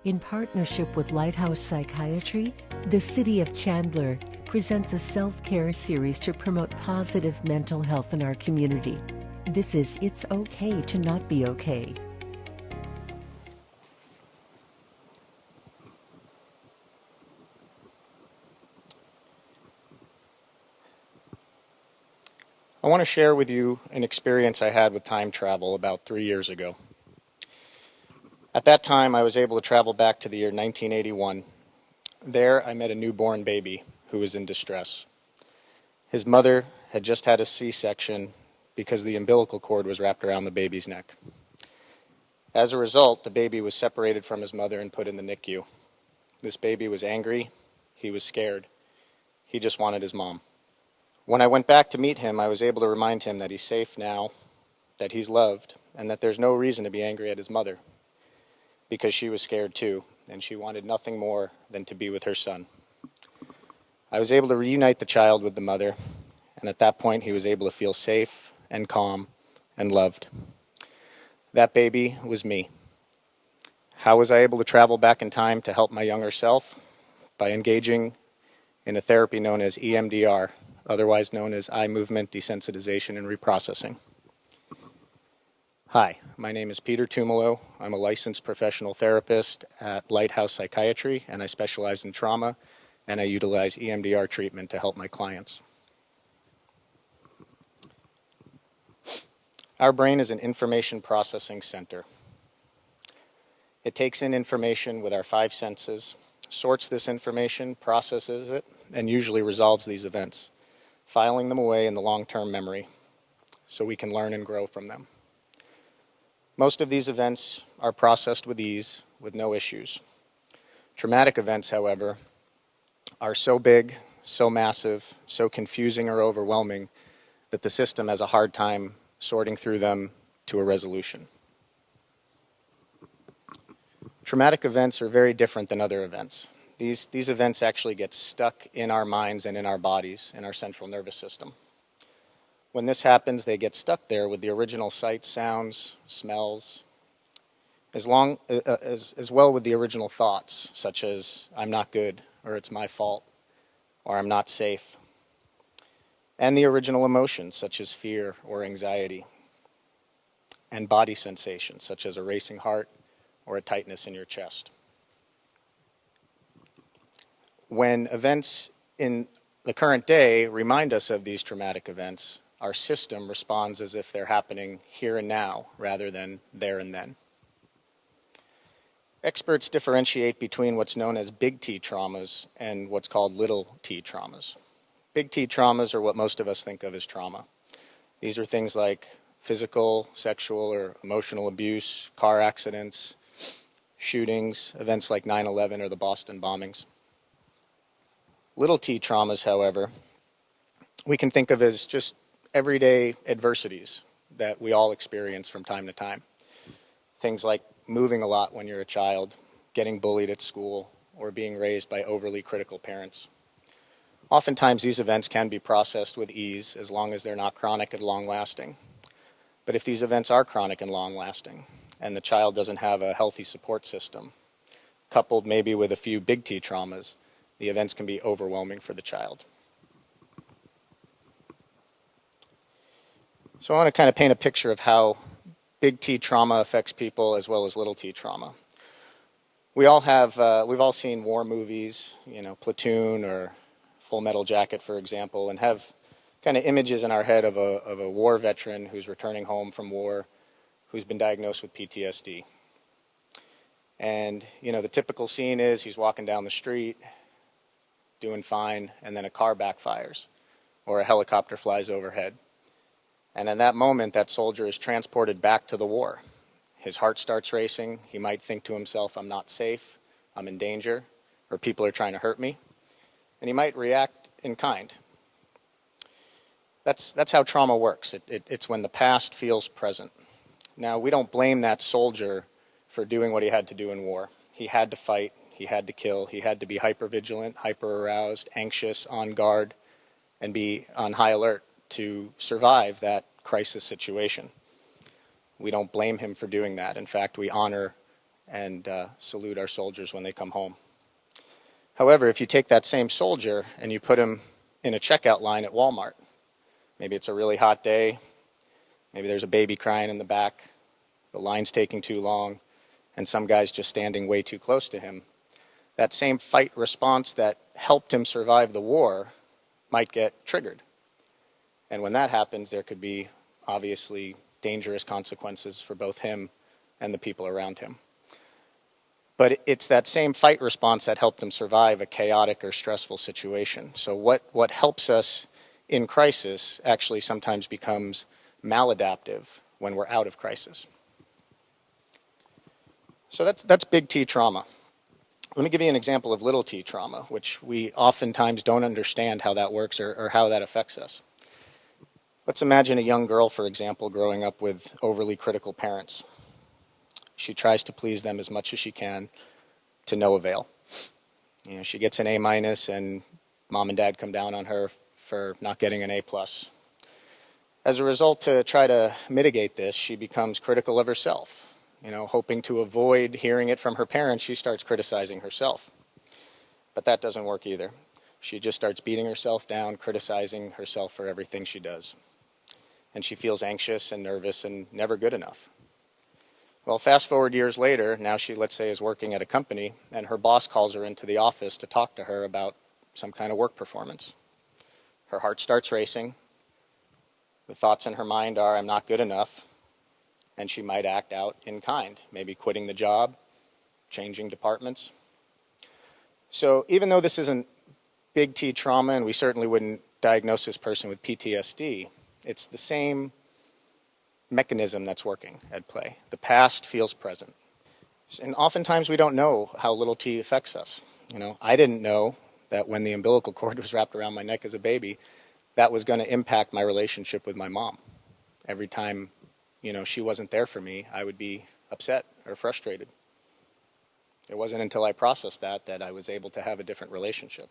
In partnership with Lighthouse Psychiatry, the City of Chandler presents a self-care series to promote positive mental health in our community. This is It's Okay to Not Be Okay. I want to share with you an experience I had with time travel about 3 years ago. At that time, I was able to travel back to the year 1981. There, I met a newborn baby who was in distress. His mother had just had a C-section because the umbilical cord was wrapped around the baby's neck. As a result, the baby was separated from his mother and put in the NICU. This baby was angry. He was scared. He just wanted his mom. When I went back to meet him, I was able to remind him that he's safe now, that he's loved, and that there's no reason to be angry at his mother, because she was scared too, and she wanted nothing more than to be with her son. I was able to reunite the child with the mother, and at that point he was able to feel safe and calm and loved. That baby was me. How was I able to travel back in time to help my younger self? By engaging in a therapy known as EMDR, otherwise known as eye movement desensitization and reprocessing. Hi, my name is Peter Tumalo. I'm a licensed professional therapist at Lighthouse Psychiatry, and I specialize in trauma, and I utilize EMDR treatment to help my clients. Our brain is an information processing center. It takes in information with our 5 senses, sorts this information, processes it, and usually resolves these events, filing them away in the long-term memory so we can learn and grow from them. Most of these events are processed with ease, with no issues. Traumatic events, however, are so big, so massive, so confusing or overwhelming that the system has a hard time sorting through them to a resolution. Traumatic events are very different than other events. These events actually get stuck in our minds and in our bodies, in our central nervous system. When this happens, they get stuck there with the original sights, sounds, smells, as well with the original thoughts, such as, I'm not good, or it's my fault, or I'm not safe, and the original emotions, such as fear or anxiety, and body sensations, such as a racing heart or a tightness in your chest. When events in the current day remind us of these traumatic events, our system responds as if they're happening here and now rather than there and then. Experts differentiate between what's known as big T traumas and what's called little t traumas. Big T traumas are what most of us think of as trauma. These are things like physical, sexual, or emotional abuse, car accidents, shootings, events like 9/11 or the Boston bombings. Little t traumas, however, we can think of as just everyday adversities that we all experience from time to time. Things like moving a lot when you're a child, getting bullied at school, or being raised by overly critical parents. Oftentimes these events can be processed with ease as long as they're not chronic and long-lasting. But if these events are chronic and long-lasting, and the child doesn't have a healthy support system, coupled maybe with a few big T traumas, the events can be overwhelming for the child. So I want to kind of paint a picture of how big T trauma affects people as well as little t trauma. We've all seen war movies, Platoon or Full Metal Jacket, for example, and have kind of images in our head of a war veteran who's returning home from war, who's been diagnosed with PTSD. And, the typical scene is he's walking down the street, doing fine, and then a car backfires, or a helicopter flies overhead. And in that moment, that soldier is transported back to the war. His heart starts racing. He might think to himself, I'm not safe, I'm in danger, or people are trying to hurt me. And he might react in kind. That's how trauma works. It's when the past feels present. Now, we don't blame that soldier for doing what he had to do in war. He had to fight, he had to kill, he had to be hypervigilant, hyper-aroused, anxious, on guard, and be on high alert to survive that crisis situation. We don't blame him for doing that. In fact, we honor and salute our soldiers when they come home. However, if you take that same soldier and you put him in a checkout line at Walmart, maybe it's a really hot day, maybe there's a baby crying in the back, the line's taking too long, and some guy's just standing way too close to him, that same fight response that helped him survive the war might get triggered. And when that happens, there could be obviously dangerous consequences for both him and the people around him. But it's that same fight response that helped him survive a chaotic or stressful situation. So what helps us in crisis actually sometimes becomes maladaptive when we're out of crisis. So that's big T trauma. Let me give you an example of little t trauma, which we oftentimes don't understand how that works or how that affects us. Let's imagine a young girl, for example, growing up with overly critical parents. She tries to please them as much as she can, to no avail. You know, she gets an A- and mom and dad come down on her for not getting an A+. As a result, to try to mitigate this, she becomes critical of herself. You know, hoping to avoid hearing it from her parents, she starts criticizing herself. But that doesn't work either. She just starts beating herself down, criticizing herself for everything she does. And she feels anxious and nervous and never good enough. Well, fast forward years later, now she, let's say, is working at a company, and her boss calls her into the office to talk to her about some kind of work performance. Her heart starts racing. The thoughts in her mind are, I'm not good enough, and she might act out in kind, maybe quitting the job, changing departments. So even though this isn't big T trauma, and we certainly wouldn't diagnose this person with PTSD, it's the same mechanism that's working at play. The past feels present. And oftentimes we don't know how little t affects us. You know, I didn't know that when the umbilical cord was wrapped around my neck as a baby, that was going to impact my relationship with my mom. Every time, you know, she wasn't there for me, I would be upset or frustrated. It wasn't until I processed that I was able to have a different relationship.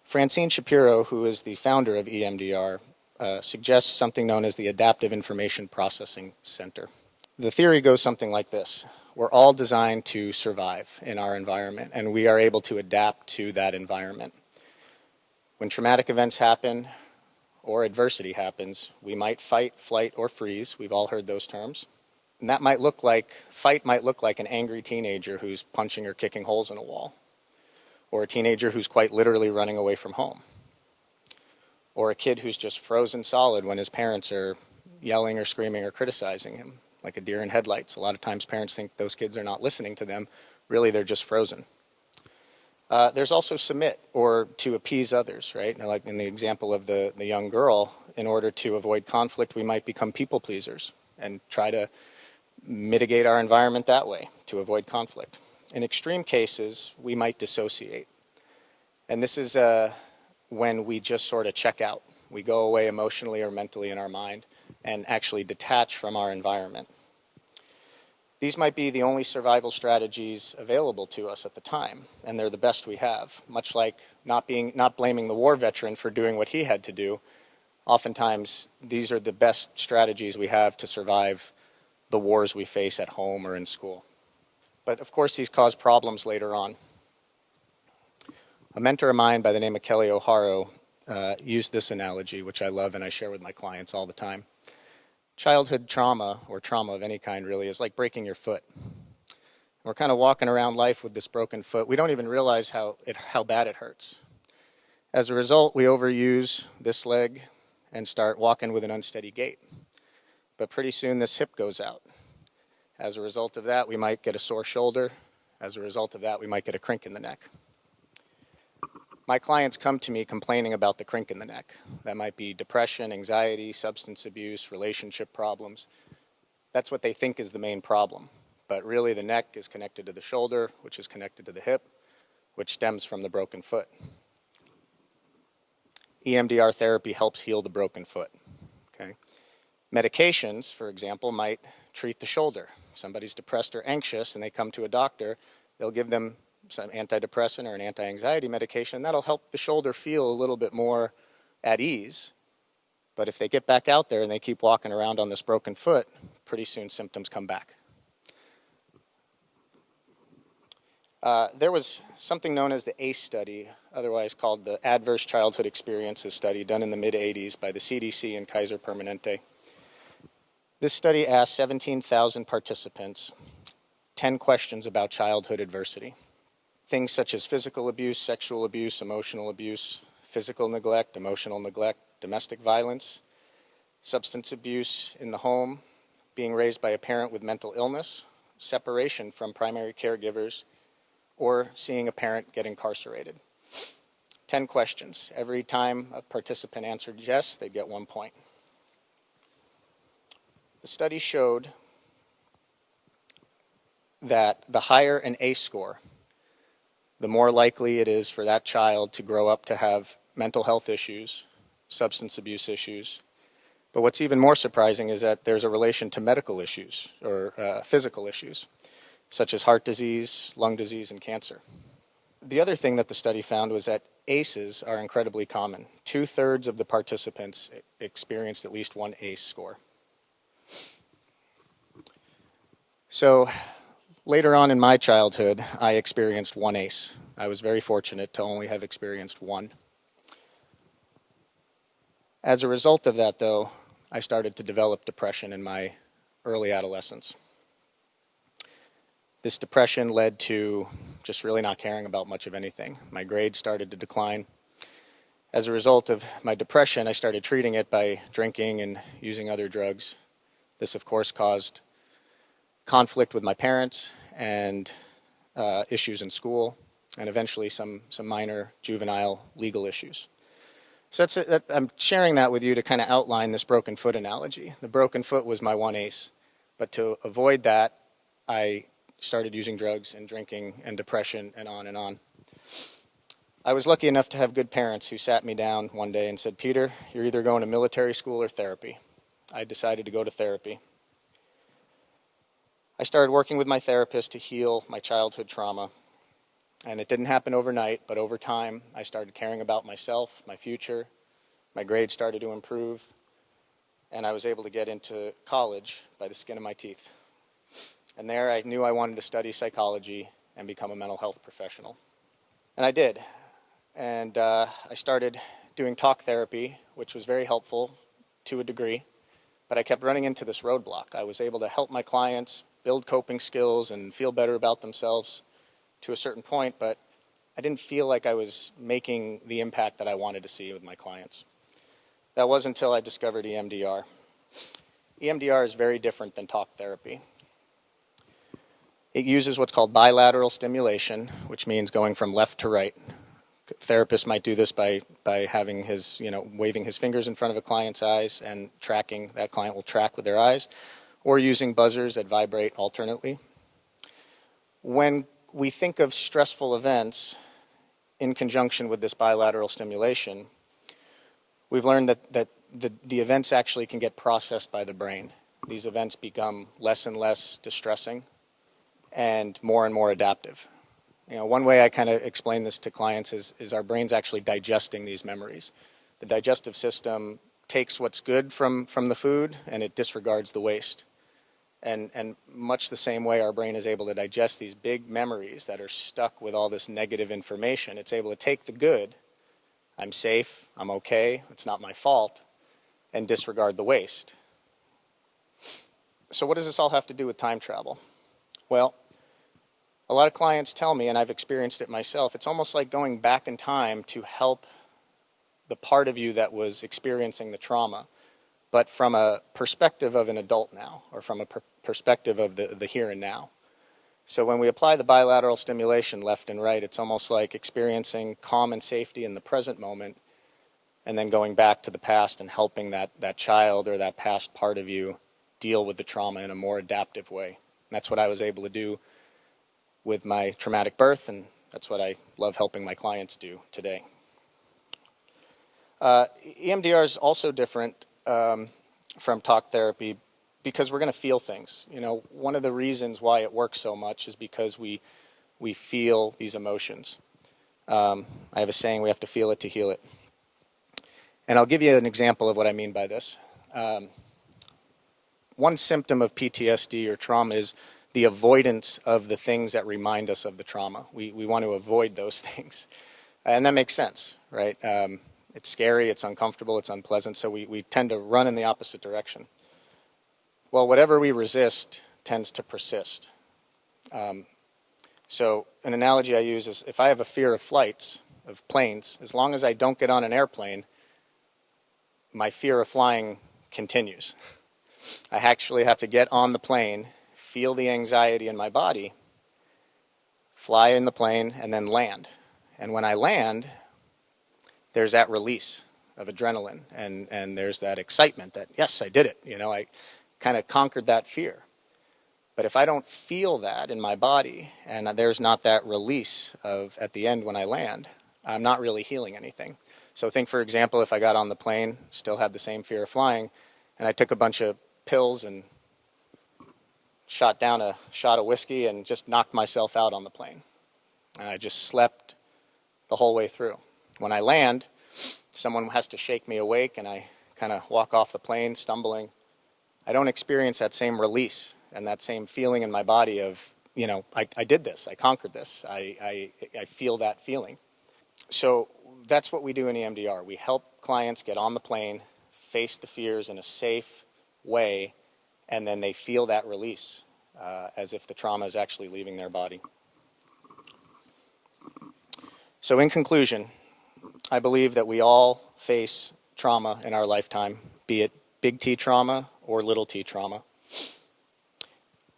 Francine Shapiro, who is the founder of EMDR, suggests something known as the Adaptive Information Processing Center. The theory goes something like this. We're all designed to survive in our environment, and we are able to adapt to that environment. When traumatic events happen or adversity happens, we might fight, flight, or freeze. We've all heard those terms. And that might look like, fight might look like an angry teenager who's punching or kicking holes in a wall, or a teenager who's quite literally running away from home, or a kid who's just frozen solid when his parents are yelling or screaming or criticizing him, like a deer in headlights. A lot of times parents think those kids are not listening to them. Really, they're just frozen. There's also submit, or to appease others, right? Now, like in the example of the young girl, in order to avoid conflict, we might become people pleasers and try to mitigate our environment that way to avoid conflict. In extreme cases, we might dissociate. And this is when we just sort of check out. We go away emotionally or mentally in our mind and actually detach from our environment. These might be the only survival strategies available to us at the time, and they're the best we have. Much like not blaming the war veteran for doing what he had to do, oftentimes these are the best strategies we have to survive the wars we face at home or in school. But of course, these cause problems later on. A mentor of mine by the name of Kelly O'Haro used this analogy, which I love and I share with my clients all the time. Childhood trauma, or trauma of any kind really, is like breaking your foot. We're kind of walking around life with this broken foot. We don't even realize how bad it hurts. As a result, we overuse this leg and start walking with an unsteady gait. But pretty soon this hip goes out. As a result of that, we might get a sore shoulder. As a result of that, we might get a crink in the neck. My clients come to me complaining about the crink in the neck. That might be depression, anxiety, substance abuse, relationship problems. That's what they think is the main problem. But really the neck is connected to the shoulder, which is connected to the hip, which stems from the broken foot. EMDR therapy helps heal the broken foot. Okay? Medications, for example, might treat the shoulder. Somebody's depressed or anxious and they come to a doctor, they'll give them some antidepressant or an anti-anxiety medication. That'll help the shoulder feel a little bit more at ease. But if they get back out there and they keep walking around on this broken foot, pretty soon symptoms come back. There was something known as the ACE study, otherwise called the Adverse Childhood Experiences Study, done in the mid-'80s by the CDC and Kaiser Permanente. This study asked 17,000 participants 10 questions about childhood adversity. Things such as physical abuse, sexual abuse, emotional abuse, physical neglect, emotional neglect, domestic violence, substance abuse in the home, being raised by a parent with mental illness, separation from primary caregivers, or seeing a parent get incarcerated. 10 questions. Every time a participant answered yes, they'd get 1 point. The study showed that the higher an ACE score, the more likely it is for that child to grow up to have mental health issues, substance abuse issues. But what's even more surprising is that there's a relation to medical issues or physical issues, such as heart disease, lung disease, and cancer. The other thing that the study found was that ACEs are incredibly common. 2/3 of the participants experienced at least one ACE score. So later on in my childhood, I experienced one ACE. I was very fortunate to only have experienced one. As a result of that, though, I started to develop depression in my early adolescence. This depression led to just really not caring about much of anything. My grades started to decline. As a result of my depression, I started treating it by drinking and using other drugs. This, of course, caused conflict with my parents and issues in school, and eventually some minor juvenile legal issues. So I'm sharing that with you to kind of outline this broken foot analogy. The broken foot was my one ACE, but to avoid that, I started using drugs and drinking and depression and on and on. I was lucky enough to have good parents who sat me down one day and said, "Peter, you're either going to military school or therapy." I decided to go to therapy. I started working with my therapist to heal my childhood trauma. And it didn't happen overnight, but over time, I started caring about myself, my future. My grades started to improve, and I was able to get into college by the skin of my teeth. And there I knew I wanted to study psychology and become a mental health professional. And I did. And I started doing talk therapy, which was very helpful to a degree, but I kept running into this roadblock. I was able to help my clients build coping skills and feel better about themselves to a certain point, but I didn't feel like I was making the impact that I wanted to see with my clients. That wasn't until I discovered EMDR. EMDR is very different than talk therapy. It uses what's called bilateral stimulation, which means going from left to right. A therapist might do this by having his, waving his fingers in front of a client's eyes and tracking, that client will track with their eyes, or using buzzers that vibrate alternately. When we think of stressful events in conjunction with this bilateral stimulation, we've learned that the events actually can get processed by the brain. These events become less and less distressing and more adaptive. One way I kind of explain this to clients is our brain's actually digesting these memories. The digestive system takes what's good from the food and it disregards the waste. And much the same way our brain is able to digest these big memories that are stuck with all this negative information, it's able to take the good, I'm safe, I'm okay, it's not my fault, and disregard the waste. So what does this all have to do with time travel? Well, a lot of clients tell me, and I've experienced it myself, it's almost like going back in time to help the part of you that was experiencing the trauma, but from a perspective of an adult now, or from a perspective of the here and now. So when we apply the bilateral stimulation left and right, it's almost like experiencing calm and safety in the present moment, and then going back to the past and helping that child or that past part of you deal with the trauma in a more adaptive way. And that's what I was able to do with my traumatic birth, and that's what I love helping my clients do today. EMDR is also different from talk therapy because we're going to feel things. One of the reasons why it works so much is because we feel these emotions. I have a saying, we have to feel it to heal it. And I'll give you an example of what I mean by this. One symptom of PTSD or trauma is the avoidance of the things that remind us of the trauma. We want to avoid those things. And that makes sense, right? It's scary, it's uncomfortable, it's unpleasant, so we tend to run in the opposite direction. Well, whatever we resist tends to persist. So an analogy I use is if I have a fear of flights, of planes, as long as I don't get on an airplane, my fear of flying continues. I actually have to get on the plane, feel the anxiety in my body, fly in the plane, and then land. And when I land, there's that release of adrenaline, and there's that excitement that, yes, I did it. I kind of conquered that fear. But if I don't feel that in my body, and there's not that release of at the end when I land, I'm not really healing anything. So think, for example, if I got on the plane, still had the same fear of flying, and I took a bunch of pills and shot down a shot of whiskey and just knocked myself out on the plane. And I just slept the whole way through. When I land, someone has to shake me awake, and I kind of walk off the plane stumbling. I don't experience that same release and that same feeling in my body of, I did this, I conquered this, I feel that feeling. So that's what we do in EMDR. We help clients get on the plane, face the fears in a safe way, and then they feel that release as if the trauma is actually leaving their body. So in conclusion, I believe that we all face trauma in our lifetime, be it big T trauma or little t trauma.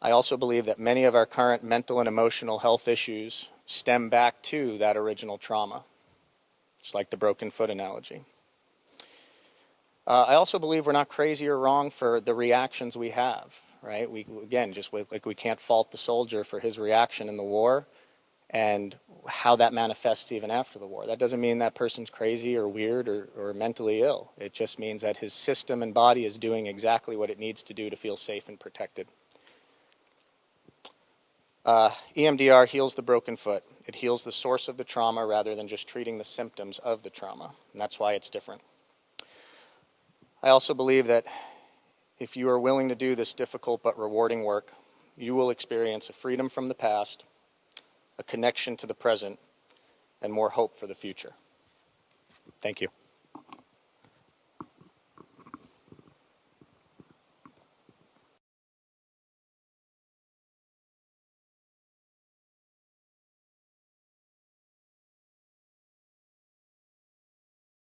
I also believe that many of our current mental and emotional health issues stem back to that original trauma, just like the broken foot analogy. I also believe we're not crazy or wrong for the reactions we have, right? We can't fault the soldier for his reaction in the war and how that manifests even after the war. That doesn't mean that person's crazy or weird or mentally ill. It just means that his system and body is doing exactly what it needs to do to feel safe and protected. EMDR heals the broken foot. It heals the source of the trauma rather than just treating the symptoms of the trauma. And that's why it's different. I also believe that if you are willing to do this difficult but rewarding work, you will experience a freedom from the past, a connection to the present, and more hope for the future. Thank you.